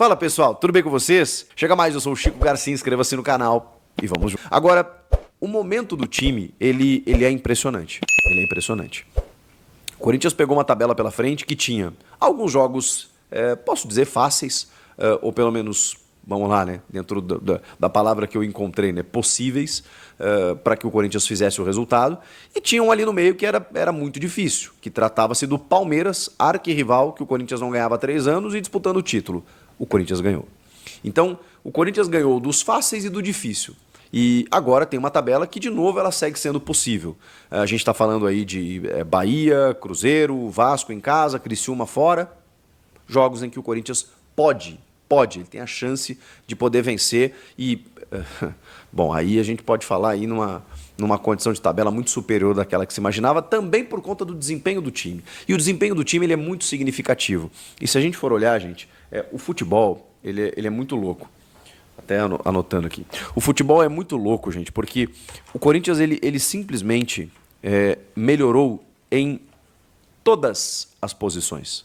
Fala pessoal, tudo bem com vocês? Chega mais, eu sou o Chico Garcia, inscreva-se no canal e vamos junto. Agora, o momento do time, ele é impressionante. Ele é impressionante. O Corinthians pegou uma tabela pela frente que tinha alguns jogos, posso dizer, fáceis, ou pelo menos, vamos lá, né, dentro da palavra que eu encontrei, né, possíveis, para que o Corinthians fizesse o resultado. E tinha um ali no meio que era muito difícil, que tratava-se do Palmeiras, arquirrival, que o Corinthians não ganhava há 3 anos e disputando o título. O Corinthians ganhou. Então, o Corinthians ganhou dos fáceis e do difícil. E agora tem uma tabela que, de novo, ela segue sendo possível. A gente está falando aí de Bahia, Cruzeiro, Vasco em casa, Criciúma fora. Jogos em que o Corinthians pode, ele tem a chance de poder vencer. E, bom, aí a gente pode falar aí numa condição de tabela muito superior daquela que se imaginava, também por conta do desempenho do time. E o desempenho do time ele é muito significativo. E se a gente for olhar, gente, o futebol ele é muito louco. Até anotando aqui. O futebol é muito louco, gente, porque o Corinthians ele simplesmente melhorou em todas as posições.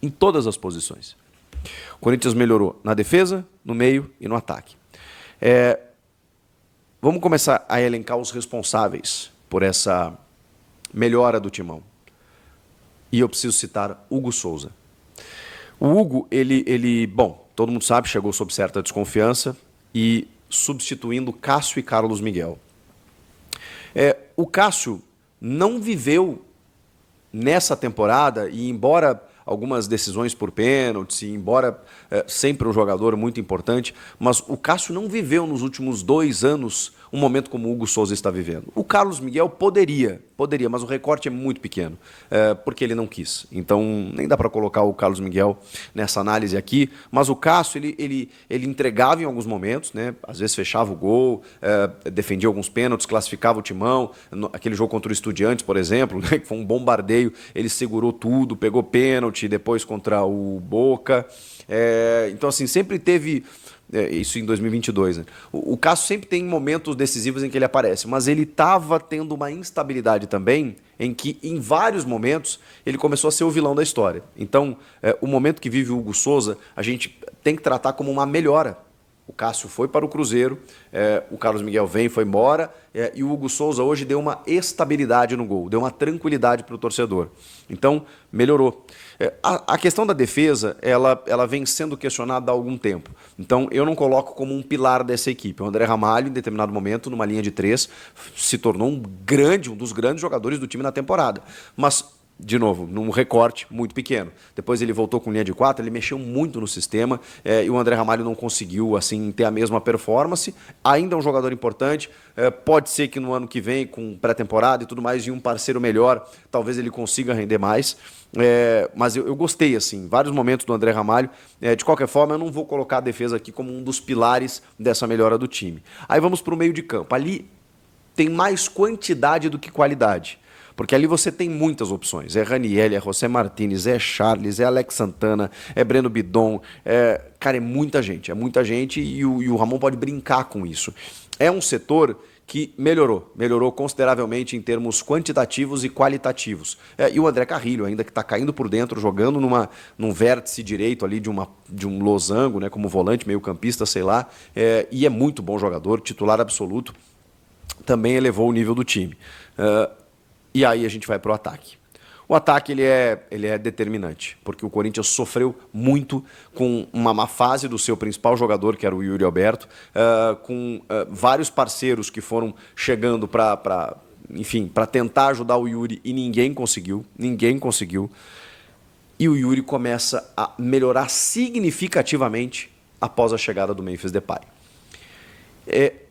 Em todas as posições. O Corinthians melhorou na defesa, no meio e no ataque. Vamos começar a elencar os responsáveis por essa melhora do timão. E eu preciso citar Hugo Souza. O Hugo, bom, todo mundo sabe, chegou sob certa desconfiança e substituindo Cássio e Carlos Miguel. O Cássio não viveu nessa temporada e, embora algumas decisões por pênaltis, embora sempre um jogador muito importante, mas o Cássio não viveu nos últimos 2 anos um momento como o Hugo Souza está vivendo. O Carlos Miguel poderia, mas o recorte é muito pequeno, porque ele não quis. Então, nem dá para colocar o Carlos Miguel nessa análise aqui, mas o Cássio, ele entregava em alguns momentos, né? Às vezes fechava o gol, defendia alguns pênaltis, classificava o timão. Aquele jogo contra o Estudiantes, por exemplo, né? Que foi um bombardeio, ele segurou tudo, pegou pênalti, depois contra o Boca. Então, assim, sempre teve... isso em 2022, né? O Cássio sempre tem momentos decisivos em que ele aparece, mas ele estava tendo uma instabilidade também, em que em vários momentos ele começou a ser o vilão da história. Então, o momento que vive o Hugo Souza, a gente tem que tratar como uma melhora. O Cássio foi para o Cruzeiro, o Carlos Miguel foi embora, e o Hugo Souza hoje deu uma estabilidade no gol, deu uma tranquilidade para o torcedor. Então, melhorou. A questão da defesa, ela vem sendo questionada há algum tempo. Então, eu não coloco como um pilar dessa equipe. O André Ramalho, em determinado momento, numa linha de 3, se tornou um dos grandes jogadores do time na temporada. Mas, de novo, num recorte muito pequeno. Depois ele voltou com linha de 4, ele mexeu muito no sistema, e o André Ramalho não conseguiu assim ter a mesma performance. Ainda é um jogador importante, pode ser que no ano que vem, com pré-temporada e tudo mais, e um parceiro melhor, talvez ele consiga render mais. Mas eu gostei, assim, vários momentos do André Ramalho. De qualquer forma, eu não vou colocar a defesa aqui como um dos pilares dessa melhora do time. Aí vamos para o meio de campo. Ali tem mais quantidade do que qualidade. Porque ali você tem muitas opções. É Raniel, é José Martínez, é Charles, é Alex Santana, é Breno Bidon. Cara, é muita gente e o Ramon pode brincar com isso. É um setor que melhorou consideravelmente em termos quantitativos e qualitativos. E o André Carrilho, ainda que está caindo por dentro, jogando num vértice direito ali de um losango, né, como volante, meio campista, sei lá, e é muito bom jogador, titular absoluto, também elevou o nível do time. E aí a gente vai para o ataque. O ataque ele é determinante, porque o Corinthians sofreu muito com uma má fase do seu principal jogador, que era o Yuri Alberto, com vários parceiros que foram chegando para tentar ajudar o Yuri e ninguém conseguiu. E o Yuri começa a melhorar significativamente após a chegada do Memphis Depay.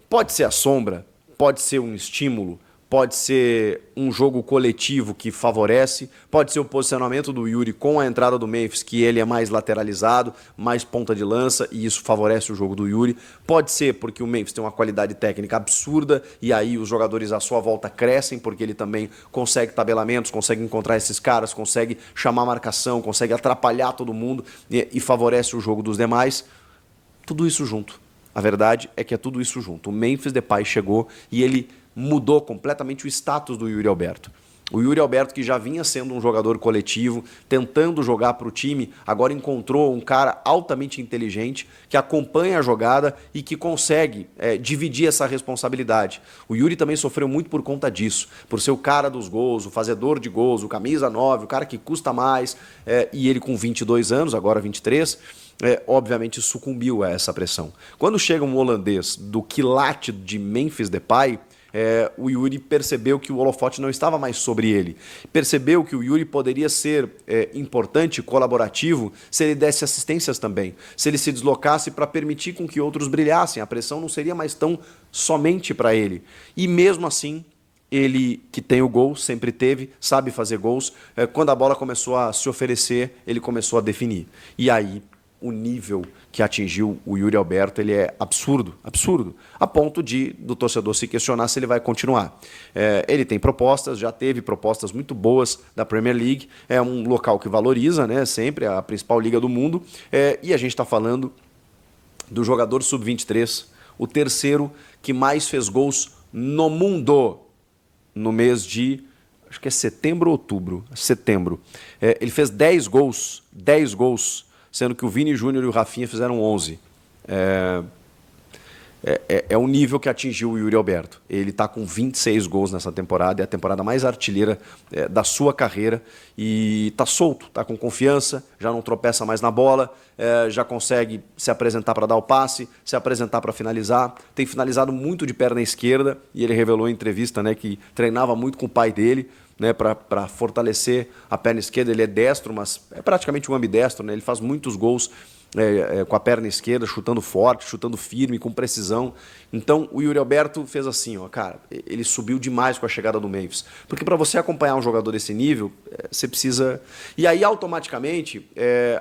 Pode ser a sombra, pode ser um estímulo, pode ser um jogo coletivo que favorece, pode ser o posicionamento do Yuri com a entrada do Memphis, que ele é mais lateralizado, mais ponta de lança, e isso favorece o jogo do Yuri. Pode ser porque o Memphis tem uma qualidade técnica absurda, e aí os jogadores à sua volta crescem, porque ele também consegue tabelamentos, consegue encontrar esses caras, consegue chamar marcação, consegue atrapalhar todo mundo, e favorece o jogo dos demais. Tudo isso junto. A verdade é que é tudo isso junto. O Memphis Depay chegou e ele mudou completamente o status do Yuri Alberto. O Yuri Alberto, que já vinha sendo um jogador coletivo, tentando jogar para o time, agora encontrou um cara altamente inteligente, que acompanha a jogada e que consegue dividir essa responsabilidade. O Yuri também sofreu muito por conta disso, por ser o cara dos gols, o fazedor de gols, o camisa 9, o cara que custa mais, e ele com 22 anos, agora 23, obviamente sucumbiu a essa pressão. Quando chega um holandês do quilate de Memphis Depay, o Yuri percebeu que o holofote não estava mais sobre ele. Percebeu que o Yuri poderia ser importante, colaborativo, se ele desse assistências também. Se ele se deslocasse para permitir com que outros brilhassem. A pressão não seria mais tão somente para ele. E mesmo assim, ele que tem o gol, sempre teve, sabe fazer gols. Quando a bola começou a se oferecer, ele começou a definir. E aí, o nível que atingiu o Yuri Alberto, ele é absurdo, absurdo, a ponto do torcedor se questionar se ele vai continuar. Ele tem propostas, já teve propostas muito boas da Premier League, é um local que valoriza, né, sempre a principal liga do mundo, e a gente está falando do jogador sub-23, o terceiro que mais fez gols no mundo, no mês de, acho que é setembro ou outubro, setembro. Ele fez 10 gols, sendo que o Vini Júnior e o Rafinha fizeram 11. É o nível que atingiu o Yuri Alberto. Ele está com 26 gols nessa temporada, é a temporada mais artilheira da sua carreira, e está solto, está com confiança, já não tropeça mais na bola, já consegue se apresentar para dar o passe, se apresentar para finalizar, tem finalizado muito de perna esquerda, e ele revelou em entrevista, né, que treinava muito com o pai dele, né, para fortalecer a perna esquerda. Ele é destro, mas é praticamente um ambidestro, né? Ele faz muitos gols com a perna esquerda, chutando forte, chutando firme, com precisão. Então o Yuri Alberto fez assim, ó, cara, ele subiu demais com a chegada do Memphis. Porque para você acompanhar um jogador desse nível, você precisa... E aí, automaticamente,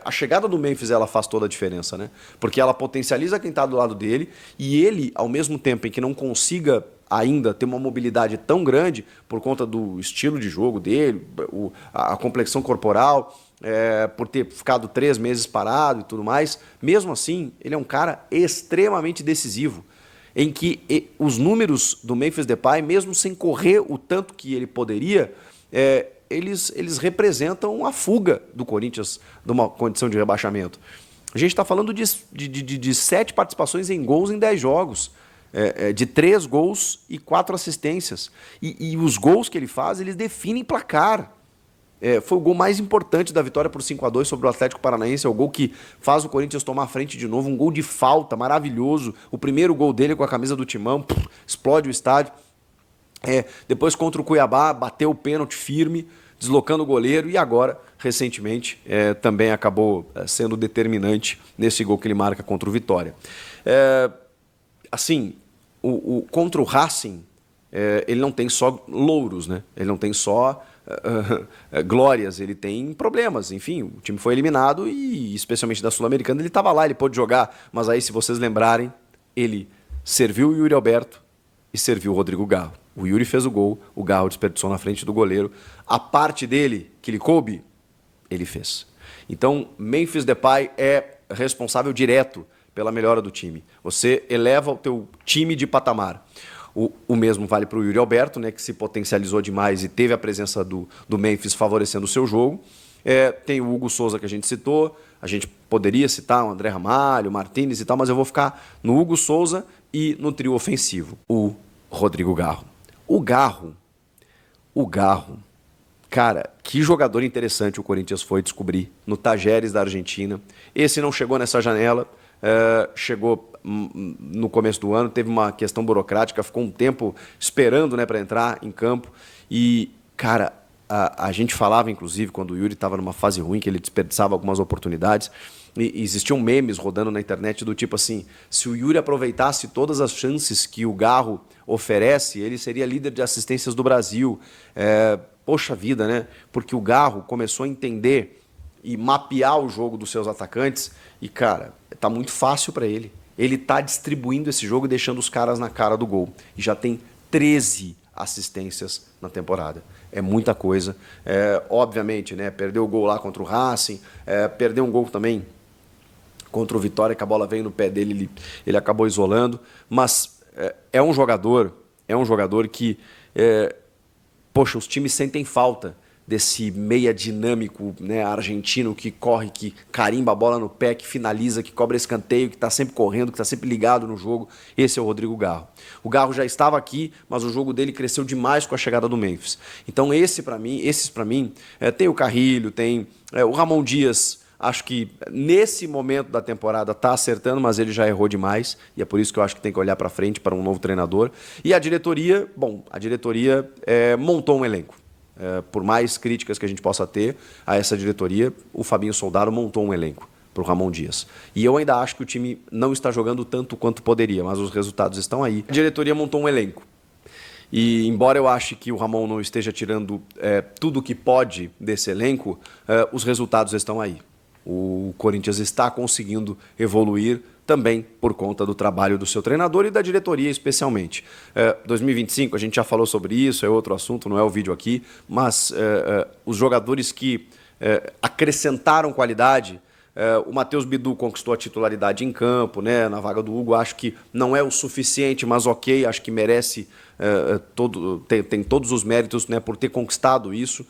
a chegada do Memphis, ela faz toda a diferença, né? Porque ela potencializa quem está do lado dele, e ele, ao mesmo tempo em que não consiga ainda ter uma mobilidade tão grande por conta do estilo de jogo dele, a complexão corporal, por ter ficado 3 meses parado e tudo mais, mesmo assim, ele é um cara extremamente decisivo, em que os números do Memphis Depay, mesmo sem correr o tanto que ele poderia, eles representam a fuga do Corinthians de uma condição de rebaixamento. A gente está falando de 7 participações em gols em 10 jogos, de 3 gols e 4 assistências. E os gols que ele faz, eles definem placar. Foi o gol mais importante da vitória por 5-2 sobre o Atlético Paranaense. É o gol que faz o Corinthians tomar a frente de novo. Um gol de falta maravilhoso. O primeiro gol dele com a camisa do Timão, explode o estádio. Depois contra o Cuiabá, bateu o pênalti firme, deslocando o goleiro. E agora, recentemente, também acabou sendo determinante nesse gol que ele marca contra o Vitória. Assim, contra o Racing, ele não tem só louros, né? Ele não tem só glórias, ele tem problemas. Enfim, o time foi eliminado e, especialmente da Sul-Americana, ele estava lá, ele pôde jogar. Mas aí, se vocês lembrarem, ele serviu o Yuri Alberto e serviu o Rodrigo Garro. O Yuri fez o gol, o Garro desperdiçou na frente do goleiro. A parte dele, que lhe coube, ele fez. Então, Memphis Depay é responsável direto pela melhora do time. Você eleva o teu time de patamar. O mesmo vale para o Yuri Alberto, né, que se potencializou demais e teve a presença do Memphis favorecendo o seu jogo. Tem o Hugo Souza, que a gente citou. A gente poderia citar o André Ramalho, o Martínez e tal, mas eu vou ficar no Hugo Souza e no trio ofensivo, o Rodrigo Garro. O Garro, cara, que jogador interessante o Corinthians foi descobrir no Tajeres da Argentina. Esse não chegou nessa janela, chegou no começo do ano, teve uma questão burocrática, ficou um tempo esperando, né, para entrar em campo. E, cara, a gente falava, inclusive, quando o Yuri estava numa fase ruim, que ele desperdiçava algumas oportunidades, e existiam memes rodando na internet do tipo assim, se o Yuri aproveitasse todas as chances que o Garro oferece, ele seria líder de assistências do Brasil. Poxa vida, né? Porque o Garro começou a entender e mapear o jogo dos seus atacantes e, cara, tá muito fácil para ele. Ele tá distribuindo esse jogo e deixando os caras na cara do gol. E já tem 13 assistências na temporada. É muita coisa. Obviamente, né? Perdeu o gol lá contra o Racing, perdeu um gol também contra o Vitória, que a bola veio no pé dele, ele acabou isolando. Mas é um jogador que poxa, os times sentem falta desse meia dinâmico, né, argentino que corre, que carimba a bola no pé, que finaliza, que cobra escanteio, que está sempre correndo, que está sempre ligado no jogo. Esse é o Rodrigo Garro. O Garro já estava aqui, mas o jogo dele cresceu demais com a chegada do Memphis. Então esses para mim, tem o Carrilho, tem o Ramon Dias. Acho que nesse momento da temporada está acertando, mas ele já errou demais. E é por isso que eu acho que tem que olhar para frente para um novo treinador. E a diretoria, montou um elenco. Por mais críticas que a gente possa ter a essa diretoria, o Fabinho Soldado montou um elenco para o Ramon Dias. E eu ainda acho que o time não está jogando tanto quanto poderia, mas os resultados estão aí. A diretoria montou um elenco. E embora eu ache que o Ramon não esteja tirando tudo o que pode desse elenco, os resultados estão aí. O Corinthians está conseguindo evoluir também por conta do trabalho do seu treinador e da diretoria especialmente. 2025, a gente já falou sobre isso, é outro assunto, não é o vídeo aqui, mas os jogadores que acrescentaram qualidade, o Matheus Bidu conquistou a titularidade em campo, né, na vaga do Hugo, acho que não é o suficiente, mas ok, acho que merece, tem todos os méritos, né, por ter conquistado isso.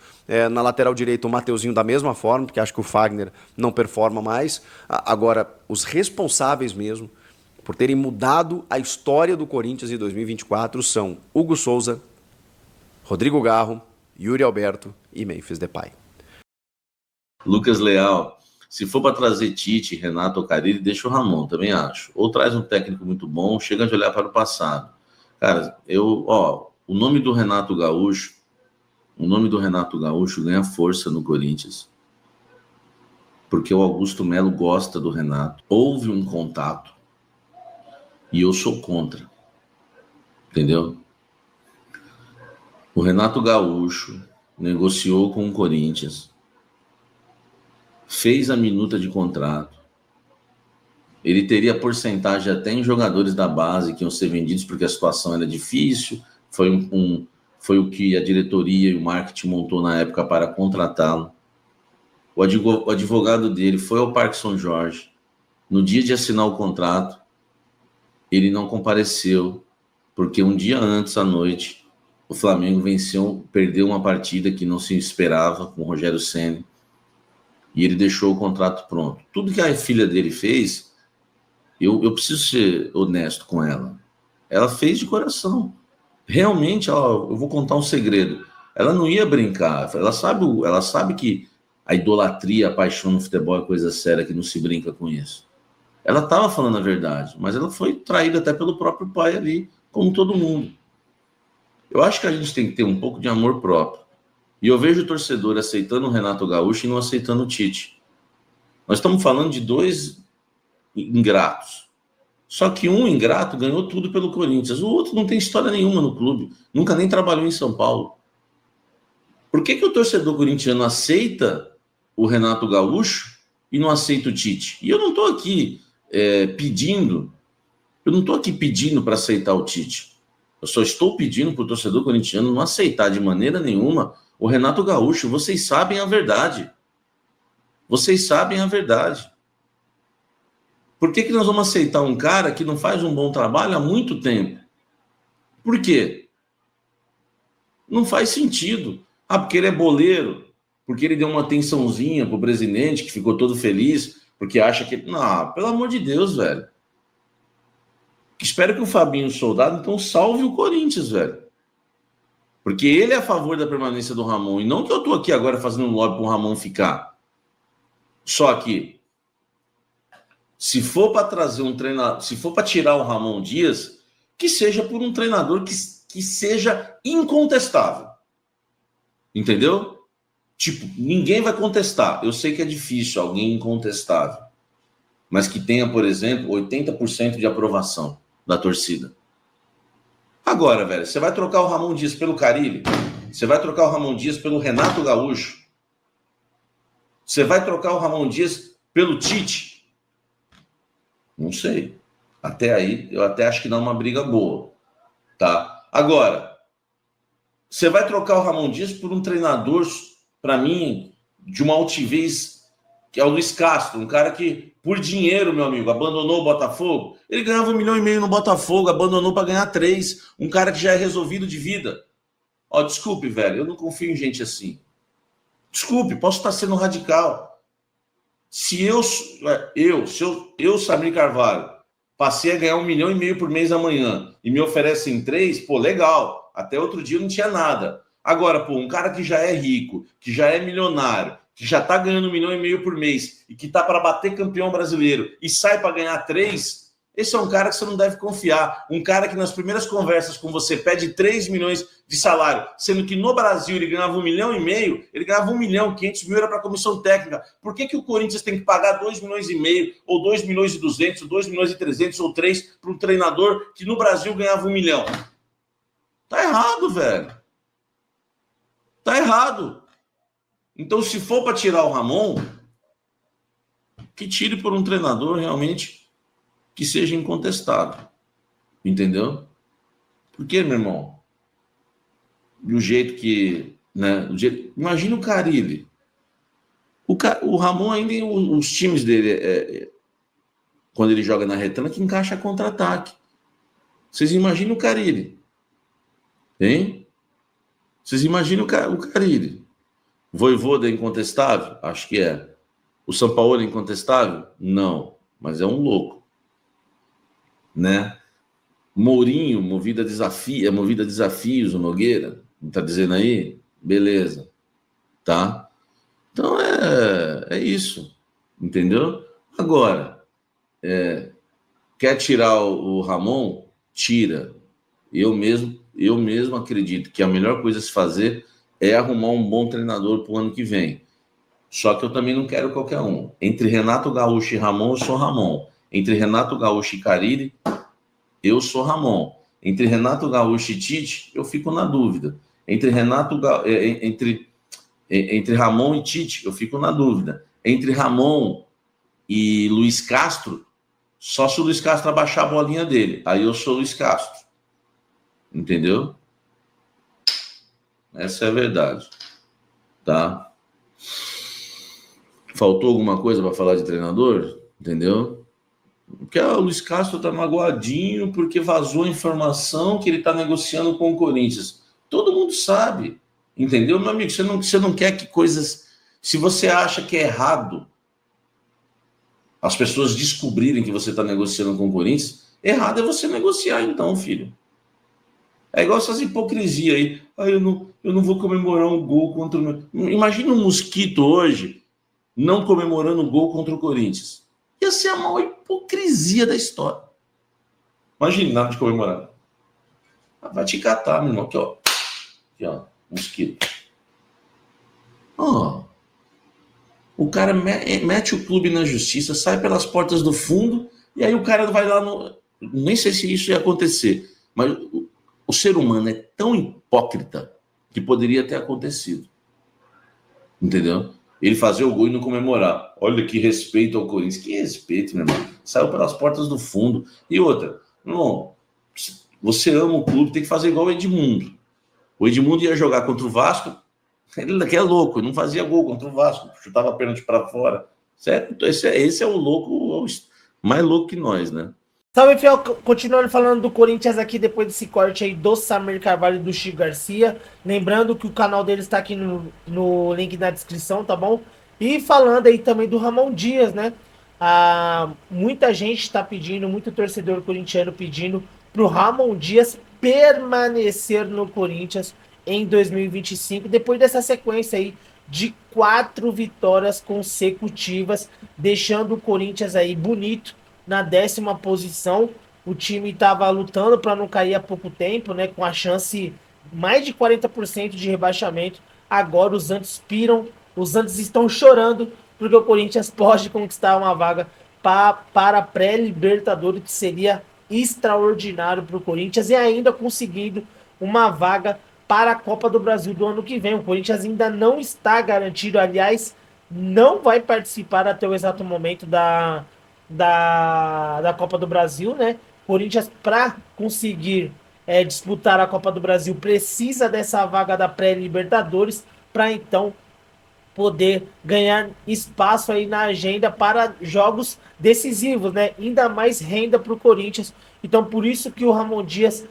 Na lateral direita o Mateuzinho da mesma forma, porque acho que o Fagner não performa mais. Agora, os responsáveis mesmo por terem mudado a história do Corinthians em 2024 são Hugo Souza, Rodrigo Garro, Yuri Alberto e Memphis Depay. Lucas Leal: se for para trazer Tite, Renato ou Carille, deixa o Ramon, também acho. Ou traz um técnico muito bom, chega de olhar para o passado. Cara, o nome do Renato Gaúcho ganha força no Corinthians, porque o Augusto Melo gosta do Renato. Houve um contato e eu sou contra, entendeu? O Renato Gaúcho negociou com o Corinthians, fez a minuta de contrato, ele teria porcentagem até em jogadores da base que iam ser vendidos porque a situação era difícil, foi o que a diretoria e o marketing montou na época para contratá-lo. O advogado dele foi ao Parque São Jorge, no dia de assinar o contrato, ele não compareceu, porque um dia antes, à noite, o Flamengo perdeu uma partida que não se esperava com o Rogério Ceni, e ele deixou o contrato pronto. Tudo que a filha dele fez, eu preciso ser honesto com ela. Ela fez de coração. Realmente, eu vou contar um segredo. Ela não ia brincar. Ela sabe que a idolatria, a paixão no futebol é coisa séria, que não se brinca com isso. Ela estava falando a verdade, mas ela foi traída até pelo próprio pai ali, como todo mundo. Eu acho que a gente tem que ter um pouco de amor próprio. E eu vejo o torcedor aceitando o Renato Gaúcho e não aceitando o Tite. Nós estamos falando de dois ingratos. Só que um ingrato ganhou tudo pelo Corinthians. O outro não tem história nenhuma no clube. Nunca nem trabalhou em São Paulo. Por que o torcedor corintiano aceita o Renato Gaúcho e não aceita o Tite? E eu não estou aqui pedindo para aceitar o Tite. Eu só estou pedindo para o torcedor corintiano não aceitar de maneira nenhuma o Renato Gaúcho. Vocês sabem a verdade. Vocês sabem a verdade. Por que nós vamos aceitar um cara que não faz um bom trabalho há muito tempo? Por quê? Não faz sentido. Porque ele é boleiro, porque ele deu uma atençãozinha pro presidente, que ficou todo feliz, porque acha que... Não, pelo amor de Deus, velho. Espero que o Fabinho Soldado, então, salve o Corinthians, velho. Porque ele é a favor da permanência do Ramon. E não que eu tô aqui agora fazendo um lobby pro Ramon ficar. Só que, se for para trazer um treinador, se for para tirar o Ramon Dias, que seja por um treinador que seja incontestável. Entendeu? Tipo, ninguém vai contestar. Eu sei que é difícil alguém incontestável. Mas que tenha, por exemplo, 80% de aprovação da torcida. Agora, velho, você vai trocar o Ramon Dias pelo Carille? Você vai trocar o Ramon Dias pelo Renato Gaúcho? Você vai trocar o Ramon Dias pelo Tite? Não sei. Até aí, eu até acho que dá uma briga boa. Tá? Agora, você vai trocar o Ramon Dias por um treinador, para mim, de uma altivez, que é o Luiz Castro, um cara que, por dinheiro, meu amigo, abandonou o Botafogo. Ele ganhava 1,5 milhão no Botafogo, abandonou para ganhar 3. Um cara que já é resolvido de vida. Ó, desculpe, velho, eu não confio em gente assim. Desculpe, posso estar sendo radical. Se eu, Samir Carvalho, passei a ganhar 1,5 milhão por mês amanhã e me oferecem 3, pô, legal. Até outro dia eu não tinha nada. Agora, pô, um cara que já é rico, que já é milionário, que já tá ganhando 1,5 milhão por mês e que tá para bater campeão brasileiro e sai para ganhar 3, esse é um cara que você não deve confiar. Um cara que nas primeiras conversas com você pede 3 milhões de salário, sendo que no Brasil ele ganhava 1,5 milhão, ele ganhava 1 milhão, 500 mil era para a comissão técnica. Por que o Corinthians tem que pagar 2,5 milhões, ou 2 milhões e 200, ou 2 milhões e 300, ou 3 para um treinador que no Brasil ganhava 1 milhão? Tá errado, velho. Tá errado. Então, se for para tirar o Ramon, que tire por um treinador realmente que seja incontestado. Entendeu? Porque, meu irmão, do jeito que... Né, imagina o Carille. O Ramon ainda, os times dele, quando ele joga na retranca, encaixa contra-ataque. Vocês imaginam o Carille? Hein? Vocês imaginam o Carille? Vojvoda é incontestável? Acho que é. O Sampaoli é incontestável? Não, mas é um louco. Né? Mourinho, movido a desafios, o Nogueira, tá dizendo aí? Beleza. Tá? Então é isso. Entendeu? Agora, quer tirar o Ramon? Tira. Eu mesmo acredito que a melhor coisa a se fazer é arrumar um bom treinador para o ano que vem. Só que eu também não quero qualquer um. Entre Renato Gaúcho e Ramon, eu sou Ramon. Entre Renato Gaúcho e Carille, eu sou Ramon. Entre Renato Gaúcho e Tite, eu fico na dúvida. Entre Ramon e Tite, eu fico na dúvida. Entre Ramon e Luiz Castro, só se o Luiz Castro abaixar a bolinha dele. Aí eu sou Luiz Castro. Entendeu? Essa é a verdade. Tá? Faltou alguma coisa para falar de treinador? Entendeu? Porque o Luiz Castro tá magoadinho porque vazou a informação que ele tá negociando com o Corinthians. Todo mundo sabe. Entendeu, meu amigo? Você não quer que coisas... Se você acha que é errado as pessoas descobrirem que você está negociando com o Corinthians, errado é você negociar então, filho. É igual essas hipocrisias aí. Eu não vou comemorar um gol contra o meu... Imagina um Mosquito hoje não comemorando um gol contra o Corinthians. Ia ser a maior hipocrisia da história. Imagina, nada de comemorar. Vai te catar, meu irmão. Aqui, ó. Mosquito. O cara mete o clube na justiça, sai pelas portas do fundo, e aí o cara vai lá no... Nem sei se isso ia acontecer, mas o ser humano é tão hipócrita que poderia ter acontecido. Entendeu? Ele fazer o gol e não comemorar. Olha que respeito ao Corinthians. Que respeito, meu irmão. Saiu pelas portas do fundo. E outra, irmão, você ama o clube, tem que fazer igual o Edmundo. O Edmundo ia jogar contra o Vasco, ele daqui é louco, ele não fazia gol contra o Vasco, chutava a pênalti para fora. Certo? Esse é o louco, mais louco que nós, né? Salve, fiel, continuando falando do Corinthians aqui depois desse corte aí do Samir Carvalho e do Chico Garcia. Lembrando que o canal deles está aqui no link na descrição, tá bom? E falando aí também do Ramon Dias, né? Muita gente está pedindo, muito torcedor corintiano pedindo pro Ramon Dias permanecer no Corinthians em 2025, depois dessa sequência aí de 4 vitórias consecutivas, deixando o Corinthians aí bonito na 10ª posição. O time estava lutando para não cair há pouco tempo, né? Com a chance mais de 40% de rebaixamento. Agora os Antes piram, os Antes estão chorando porque o Corinthians pode conquistar uma vaga para pré-Libertadores, que seria extraordinário para o Corinthians, e ainda conseguindo uma vaga para a Copa do Brasil do ano que vem. O Corinthians ainda não está garantido, aliás, não vai participar até o exato momento da Copa do Brasil, né? Corinthians, para conseguir disputar a Copa do Brasil, precisa dessa vaga da pré-Libertadores para então poder ganhar espaço aí na agenda para jogos decisivos, né? Ainda mais renda para o Corinthians. Então, por isso que o Ramon Dias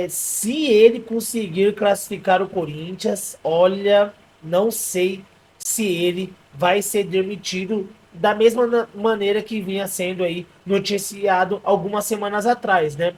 Se ele conseguir classificar o Corinthians, olha, não sei se ele vai ser demitido da mesma maneira que vinha sendo aí noticiado algumas semanas atrás, né?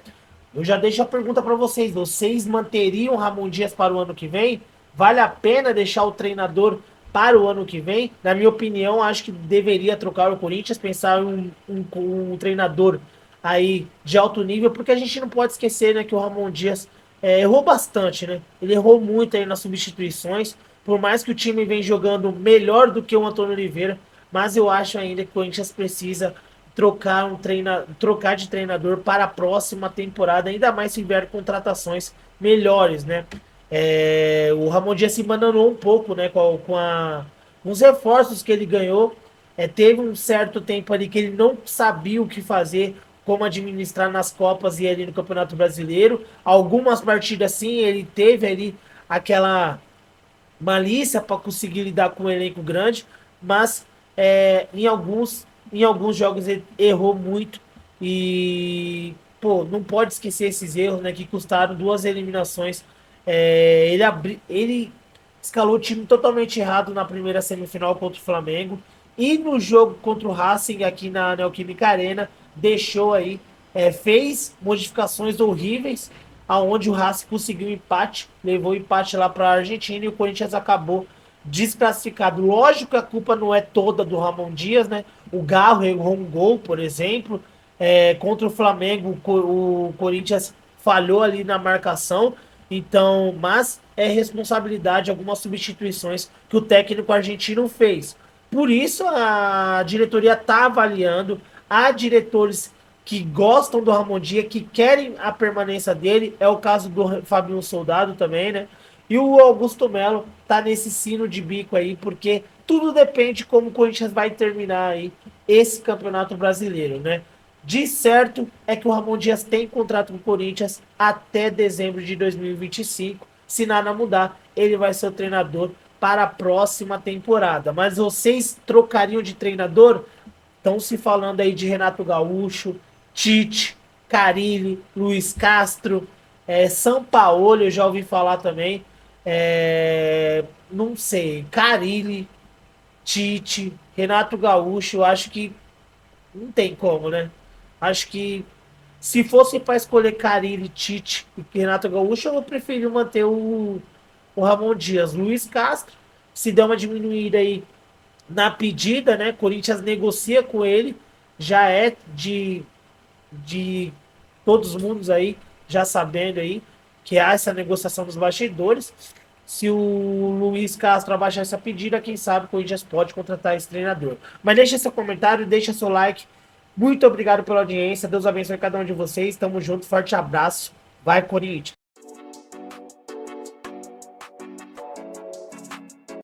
Eu já deixo a pergunta para vocês: vocês manteriam o Ramon Dias para o ano que vem? Vale a pena deixar o treinador para o ano que vem? Na minha opinião, acho que deveria trocar o Corinthians, pensar em um treinador aí de alto nível, porque a gente não pode esquecer, né, que o Ramon Dias errou bastante, né? Ele errou muito aí nas substituições, por mais que o time vem jogando melhor do que o Antônio Oliveira, mas eu acho ainda que o Corinthians precisa trocar de treinador para a próxima temporada, ainda mais se vier contratações melhores, né? O Ramon Dias se bananou um pouco, né, com os reforços que ele ganhou. Teve um certo tempo ali que ele não sabia o que fazer, como administrar nas Copas e ali no Campeonato Brasileiro. Algumas partidas sim, ele teve ali aquela malícia para conseguir lidar com um elenco grande, mas em alguns jogos ele errou muito e pô, não pode esquecer esses erros, né, que custaram 2 eliminações. Ele escalou o time totalmente errado na primeira semifinal contra o Flamengo e no jogo contra o Racing aqui na Neoquímica Arena deixou aí, fez modificações horríveis aonde o Racing conseguiu um empate, levou o empate lá para a Argentina e o Corinthians acabou desclassificado. Lógico que a culpa não é toda do Ramon Dias, né? O Garro errou um gol, por exemplo. Contra o Flamengo, o Corinthians falhou ali na marcação. Então, mas é responsabilidade algumas substituições que o técnico argentino fez. Por isso a diretoria está avaliando, há diretores que gostam do Ramon Dias, que querem a permanência dele. É o caso do Fabinho Soldado também, né? E o Augusto Melo tá nesse sino de bico aí, porque tudo depende como o Corinthians vai terminar aí esse campeonato brasileiro, né? De certo é que o Ramon Dias tem contrato com o Corinthians até dezembro de 2025. Se nada mudar, ele vai ser o treinador para a próxima temporada. Mas vocês trocariam de treinador? Estão se falando aí de Renato Gaúcho, Tite, Carille, Luiz Castro, Sampaoli, eu já ouvi falar também. Não sei, Carille, Tite, Renato Gaúcho, eu acho que não tem como, né? Acho que se fosse para escolher Carille, Tite e Renato Gaúcho, eu preferi manter o Ramon Dias. Luiz Castro, se der uma diminuída aí na pedida, né? Corinthians negocia com ele, já é de todos os mundos aí, já sabendo aí que há essa negociação dos bastidores. Se o Luiz Castro abaixar essa pedida, quem sabe o Corinthians pode contratar esse treinador. Mas deixa seu comentário, deixa seu like. Muito obrigado pela audiência. Deus abençoe cada um de vocês. Tamo junto, forte abraço. Vai, Corinthians!